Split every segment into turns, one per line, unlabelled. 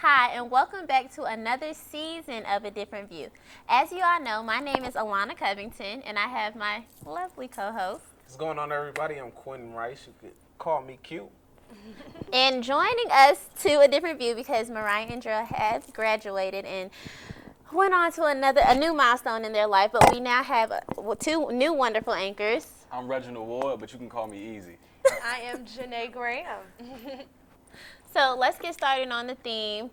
Hi, and welcome back to another season of A Different View. As you all know, my name is Alana Covington, and I have my lovely co-host.
What's going on, everybody? I'm Quentin Rice. You could call me cute.
And joining us to A Different View because Mariah and Drill have graduated and went on to a new milestone in their life, but we now have two new wonderful anchors.
I'm Reginald Ward, but you can call me Easy.
I am Janae Graham.
So let's get started on the theme.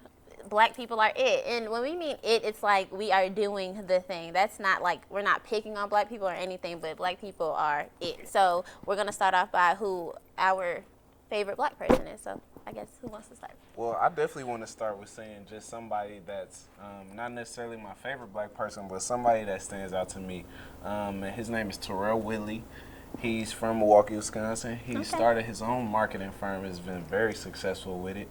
Black people are it. And when we mean it, it's like we are doing the thing. That's not like we're not picking on black people or anything, but black people are it. So we're going to start off by who our favorite black person is. So I guess who wants to start?
Well, I definitely want to start with saying just somebody that's not necessarily my favorite black person, but somebody that stands out to me. And his name is Terrell Whitley. He's from Milwaukee, Wisconsin. He started his own marketing firm. Has been very successful with it.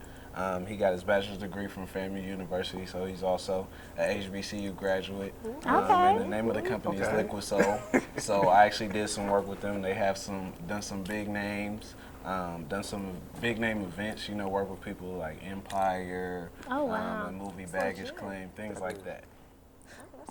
He got his bachelor's degree from FAMU University, so he's also an HBCU graduate. And the name of the company is Liquid Soul. So I actually did some work with them. They have done some big names, done some big name events. You know, work with people like Empire, and Movie Baggage Claim, things like that.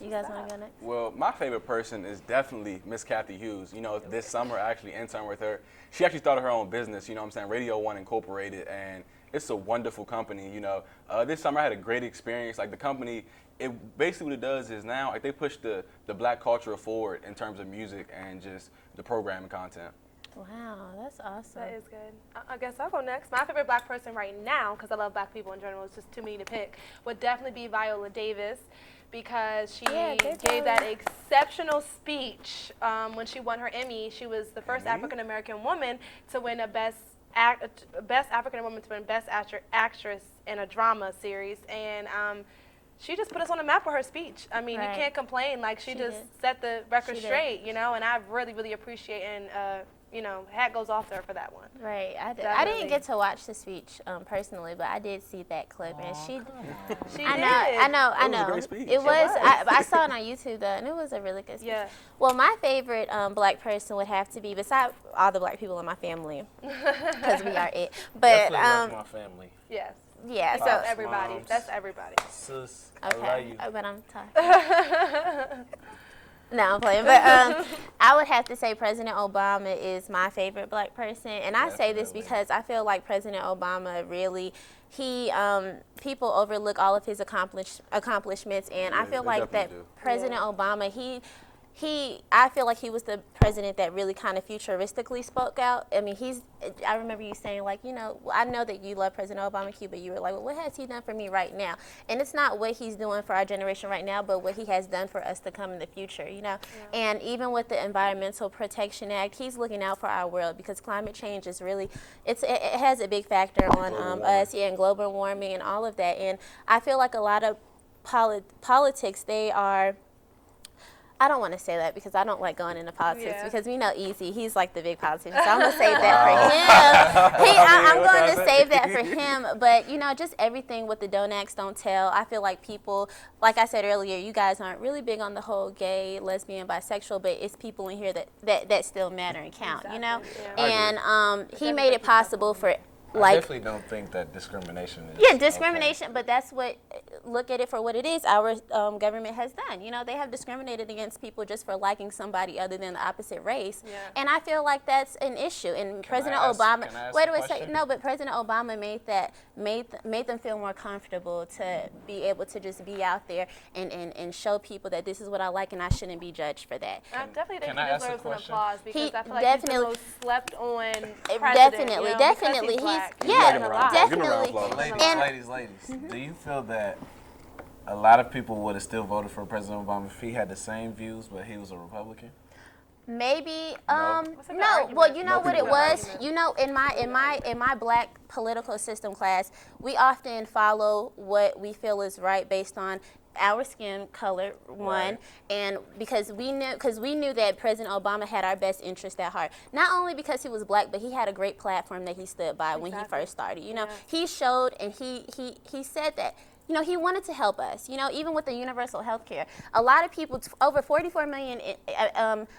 You guys want to go next?
Well, my favorite person is definitely Miss Kathy Hughes. You know, this summer I actually interned with her. She actually started her own business, you know what I'm saying, Radio One Incorporated, and it's a wonderful company, you know. This summer I had a great experience. Like the company, it basically what it does is now like they push the black culture forward in terms of music and just the programming content.
Wow, that's awesome.
That is good. I guess I'll go next. My favorite black person right now, because I love black people in general, it's just too many to pick, would definitely be Viola Davis, because she gave that exceptional speech when she won her Emmy. She was the first African-American woman to win a Best African woman to win Best Actress in a drama series, and she just put us on the map with her speech. I mean, you can't complain. Like she just set the record straight, you know. And I really, really appreciate and you know, hat goes off to her for that one.
Right, I did. I didn't get to watch the speech personally, but I did see that clip, and she
I
know.
It was a great speech.
It was. I saw it on YouTube though, and it was a really good speech.
Yeah.
Well, my favorite black person would have to be, besides all the black people in my family, because we are it. But
Definitely love my family.
Yes.
Yeah.
So
So
everybody.
moms.
That's everybody.
Sis,
okay,
I love you.
but I'm tired. No, I'm playing. But I would have to say President Obama is my favorite black person. And I say this because I feel like President Obama really, people overlook all of his accomplishments. And I feel like that President Obama, I feel like he was the president that really kind of futuristically spoke out. I mean, I remember you saying, like, you know, I know that you love President Obama, Q, but you were like, well, what has he done for me right now? And it's not what he's doing for our generation right now, but what he has done for us to come in the future, you know? Yeah. And even with the Environmental Protection Act, he's looking out for our world because climate change is really, it has a big factor on us, and global warming and all of that. And I feel like a lot of politics, they are, I don't want to say that because I don't like going into politics because we know Easy, he's like the big politician, so I'm going to save that for him. I'm going to save that for him, but you know, just everything with the Don't Ask, Don't Tell, I feel like people, like I said earlier, you guys aren't really big on the whole gay, lesbian, bisexual, but it's people in here that still matter and count, you know? Yeah. And he made it possible for
I definitely don't think that discrimination is.
Yeah, discrimination, but that's what, look at it for what it is. Our government has done. You know, they have discriminated against people just for liking somebody other than the opposite race. Yeah. And I feel like that's an issue. And President Obama, but President Obama made them feel more comfortable to be able to just be out there and show people that this is what I like and I shouldn't be judged for that.
I definitely think he deserves an applause because I feel like he's the most slept on president.
Definitely. Definitely.
Ladies, do you feel that a lot of people would have still voted for President Obama if he had the same views, but he was a Republican?
Maybe. No. Well, you know what it was. You know, in my black political system class, we often follow what we feel is right based on our skin color, one, and because we knew that President Obama had our best interest at heart. Not only because he was black, but he had a great platform that he stood by when he first started. You know, he showed and he said that he wanted to help us. Even with the universal health care, a lot of people, over 44 million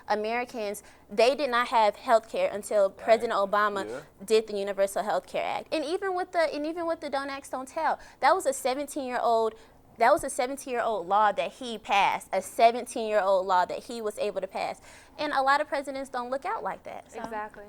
Americans, they did not have health care until President Obama did the Universal Health Care Act. And even with the Don't Ask, Don't Tell, that was a 17-year-old law that he passed, a 17-year-old law that he was able to pass. And a lot of presidents don't look out like that. So.
Exactly.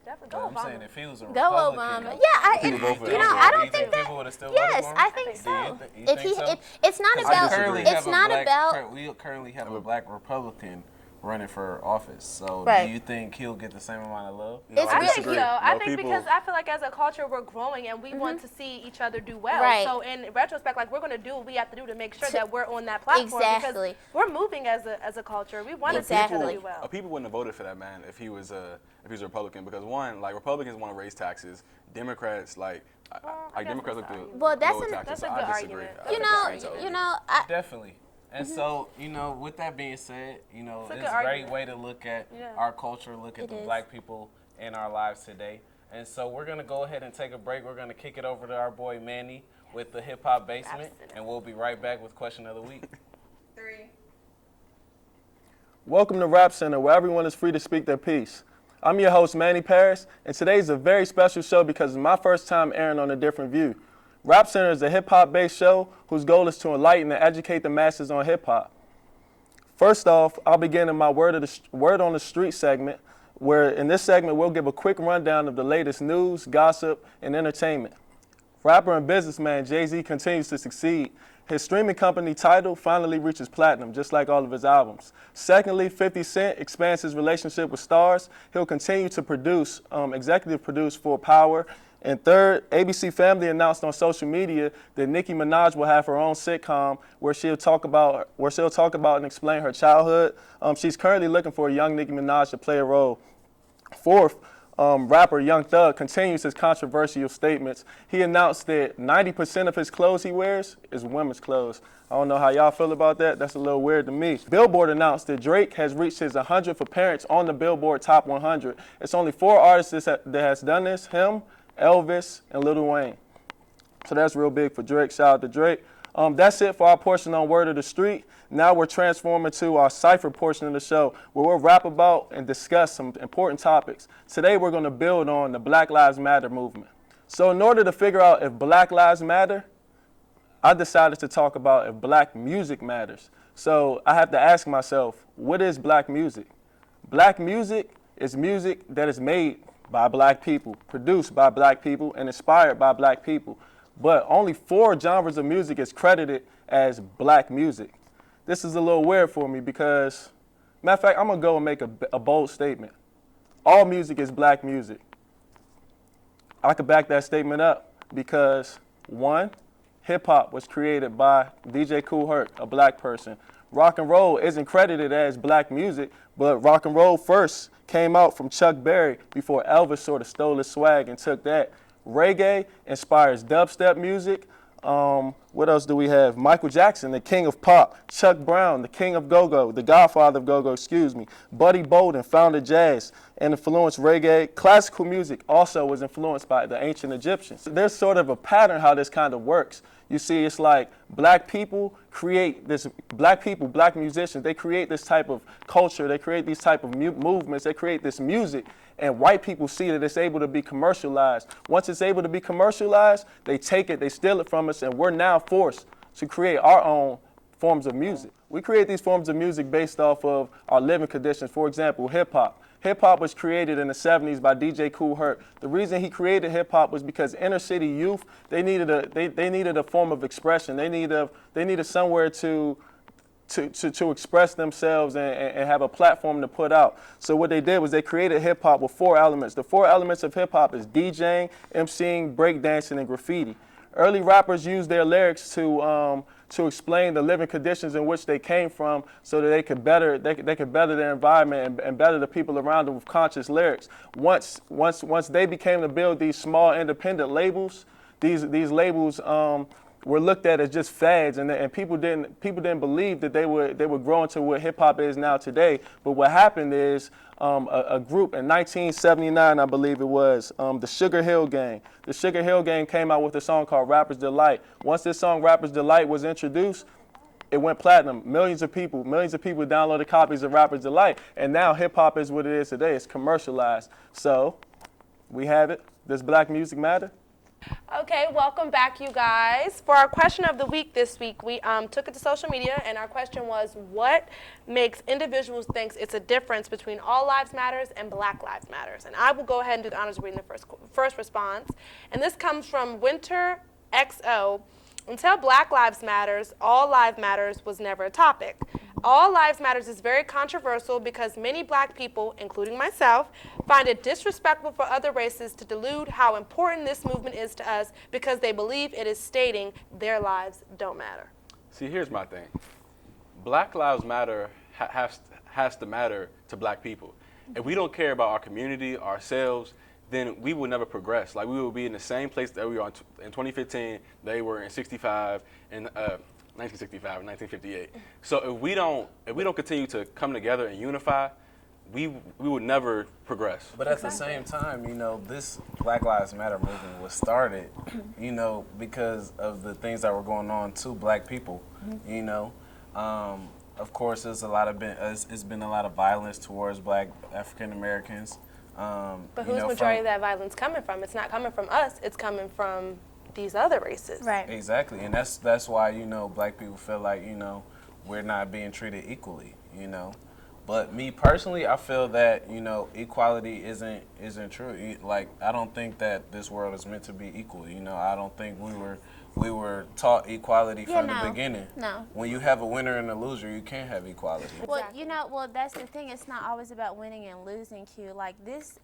Definitely. Go
I'm
Obama.
saying if he was a
Go
Republican,
Obama. Yeah, I don't think that.
people would have still
Yes,
voted for him?
I think so.
You think so?
It's not about.
We currently have a black Republican running for office. So
Right.
do you think he'll get the same amount of love?
No,
It's
I
really-
disagree.
So I
No,
think
people-
because I feel like as a culture we're growing and we want to see each other do well.
Right.
So in retrospect, like we're going to do what we have to do to make sure that we're on that platform
Exactly.
because we're moving as a culture. We want to see each other
Exactly.
do well.
People wouldn't have voted for that man if he was a Republican, because one, like, Republicans want to raise taxes. Democrats Democrats like to
Well, that's
lower
an-
taxes.
that's a
So
good
I disagree.
argument.
I think that's totally-
Definitely. And so, with that being said,
It's a
it's
good
a great
argument.
way to look at
Yeah.
our culture, look at
It
the
is.
black people in our lives today. And so we're going to go ahead and take a break. We're going to kick it over to our boy Manny with the Hip Hop Basement, and we'll be right back with Question of the Week.
Welcome to Rap Center, where everyone is free to speak their piece. I'm your host, Manny Paris, and today's a very special show because it's my first time airing on A Different View. Rap Center is a hip-hop-based show whose goal is to enlighten and educate the masses on hip-hop. First off, I'll begin in my Word on the Street segment, where in this segment we'll give a quick rundown of the latest news, gossip, and entertainment. Rapper and businessman Jay-Z continues to succeed. His streaming company Tidal finally reaches platinum, just like all of his albums. Secondly, 50 Cent expands his relationship with stars. He'll continue to executive produce for Power. And third, ABC Family announced on social media that Nicki Minaj will have her own sitcom where she'll talk about and explain her childhood. She's currently looking for a young Nicki Minaj to play a role. Fourth, rapper Young Thug continues his controversial statements. He announced that 90% of his clothes he wears is women's clothes. I don't know how y'all feel about that. That's a little weird to me. Billboard announced that Drake has reached his 100th appearance on the Billboard Top 100. It's only 4 artists that has done this: him, Elvis, and Lil Wayne. So that's real big for Drake. Shout out to Drake. That's it for our portion on Word of the Street. Now we're transforming to our Cypher portion of the show, where we'll rap about and discuss some important topics. Today we're going to build on the Black Lives Matter movement. So in order to figure out if Black Lives matter, I decided to talk about if black music matters. So I have to ask myself, what is black music? Black music is music that is made by black people, produced by black people, and inspired by black people. But only 4 genres of music is credited as black music. This is a little weird for me because, matter of fact, I'm gonna go and make a bold statement. All music is black music. I could back that statement up because 1, hip hop was created by DJ Kool Herc, a black person. Rock and roll isn't credited as black music, but rock and roll first came out from Chuck Berry before Elvis sort of stole his swag and took that. Reggae inspires dubstep music. What else do we have? Michael Jackson, the king of pop. Chuck Brown, the king of go-go, the godfather of go-go, Buddy Bolden founded jazz and influenced reggae. Classical music also was influenced by the ancient Egyptians. There's sort of a pattern how this kind of works. You see, it's like black people create this, black musicians, they create this type of culture, they create these type of movements, they create this music, and white people see that it's able to be commercialized. Once it's able to be commercialized, they take it, they steal it from us, and we're now forced to create our own forms of music. We create these forms of music based off of our living conditions. For example, hip hop. Hip hop was created in the 70s by DJ Kool Herc. The reason he created hip hop was because inner city youth, they needed a form of expression. They needed somewhere to express themselves and have a platform to put out. So what they did was they created hip hop with 4 elements. The 4 elements of hip hop is DJing, MCing, breakdancing, and graffiti. Early rappers used their lyrics to explain the living conditions in which they came from, so that they could better their environment and better the people around them with conscious lyrics. Once they became to build these small independent labels, these labels were looked at as just fads, and people didn't believe that they would grow into what hip hop is now today. But what happened is a group in 1979, I believe it was, the Sugar Hill Gang. The Sugar Hill Gang came out with a song called Rapper's Delight. Once this song Rapper's Delight was introduced, it went platinum. Millions of people downloaded copies of Rapper's Delight, and now hip hop is what it is today. It's commercialized. So we have it. Does black music matter?
Okay, welcome back, you guys. For our question of the week this week, we took it to social media, and our question was, what makes individuals think it's a difference between All Lives Matters and Black Lives Matters? And I will go ahead and do the honors of reading the first response. And this comes from Winter XO. Until Black Lives Matters, All Lives Matters was never a topic. All Lives Matters is very controversial because many black people, including myself, find it disrespectful for other races to delude how important this movement is to us because they believe it is stating their lives don't matter.
See, here's my thing. Black Lives Matter has to matter to black people. If we don't care about our community, ourselves, then we will never progress. Like, we will be in the same place that we are in 2015, they were in 65, in 1965, 1958. So if we don't continue to come together and unify, we would never progress.
But at the same time, you know, this Black Lives Matter movement was started, you know, because of the things that were going on to black people, you know. Of course, it's been a lot of violence towards black African Americans.
But whose majority of that violence coming from? It's not coming from us. It's coming from these other races.
Right.
Exactly, and that's why, you know, black people feel like, you know, we're not being treated equally, you know. But me personally, I feel that, you know, equality isn't true. Like, I don't think that this world is meant to be equal. You know, I don't think we were taught equality from the beginning.
No.
When you have a winner and a loser, you can't have equality.
Well, you know, that's the thing. It's not always about winning and losing, Q. Like this,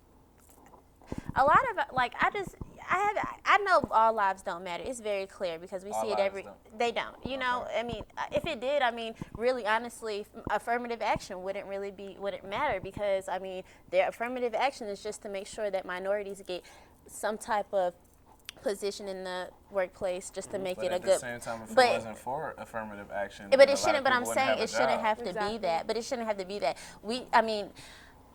a lot of, like, I know all lives don't matter. It's very clear because we see it they don't. You know, I mean, if it did, I mean, really, honestly, affirmative action wouldn't matter because, I mean, their affirmative action is just to make sure that minorities get some type of position in the workplace just to make it a good.
At the same time, if it wasn't for affirmative action,
but it shouldn't. But I'm saying it shouldn't have to be that. But it shouldn't have to be that. I mean,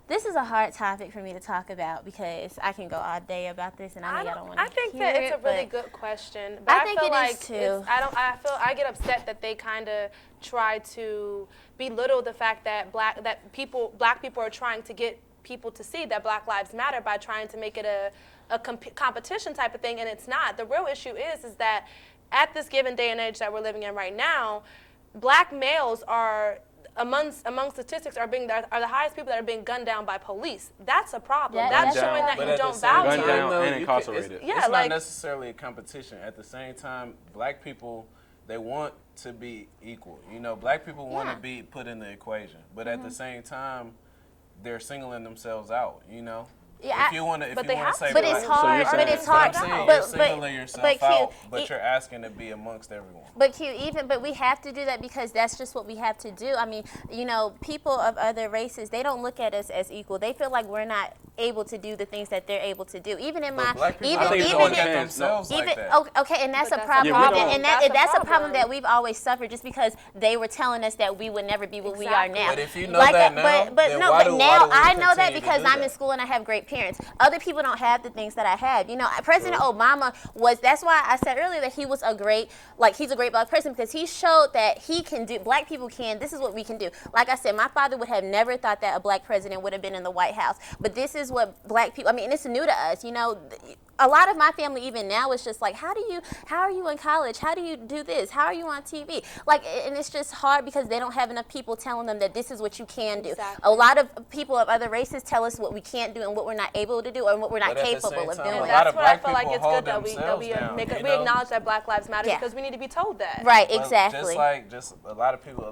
this is a hard topic for me to talk about because I can go all day about this, and I know y'all don't want to.
I think that it's a really good question. But
I think
feel
it
like
is too.
I get upset that they kind of try to belittle the fact that black people are trying to get people to see that Black Lives Matter by trying to make it a competition type of thing, and it's not. The real issue is that at this given day and age that we're living in right now, black males are among statistics are the highest people that are being gunned down by police. That's a problem. That's showing that you don't value.
Gunned down and incarcerated.
It's not necessarily a competition. At the same time, black people, they want to be equal. You know, black people want to be put in the equation, but at the same time, they're singling themselves out. You know.
Yeah,
if you want to say,
but it's hard.
So
but it's hard.
You're singling yourself out, but you're asking to be amongst everyone.
But but we have to do that because that's just what we have to do. I mean, you know, people of other races, they don't look at us as equal. They feel like we're not able to do the things that they're able to do. Even in my, okay, and that's a problem. And that's a problem that we've always suffered, just because they were telling us that we would never be what we are now.
But if you know that now,
but now I know that because I'm in school and I have great parents. Other people don't have the things that I have. You know, President Obama that's why I said earlier that he's a great black person, because he showed that he can do, black people can, this is what we can do. Like I said, my father would have never thought that a black president would have been in the White House, but this is what black people, I mean, it's new to us, you know. A lot of my family even now is just like, how are you in college? How do you do this? How are you on TV? Like, and it's just hard because they don't have enough people telling them that this is what you can do.
Exactly.
A lot of people of other races tell us what we can't do and what we're not able to do and what we're not capable of doing.
That's what I feel like it's good that we acknowledge that Black Lives Matter, because we need to be told that.
Right, exactly.
Just a lot of people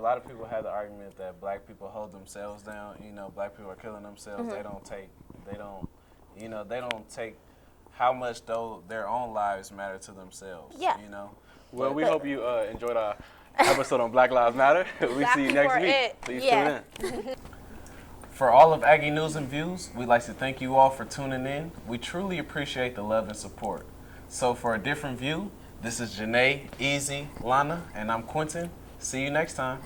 have the argument that black people hold themselves down. You know, black people are killing themselves. They don't take how much though their own lives matter to themselves.
Yeah.
You know.
Well, we hope you enjoyed our episode on Black Lives Matter. We see you next week. Please tune in.
For all of Aggie News and Views, we'd like to thank you all for tuning in. We truly appreciate the love and support. So for a different view, This is Janae, Easy, Lana, and I'm Quentin. See you next time.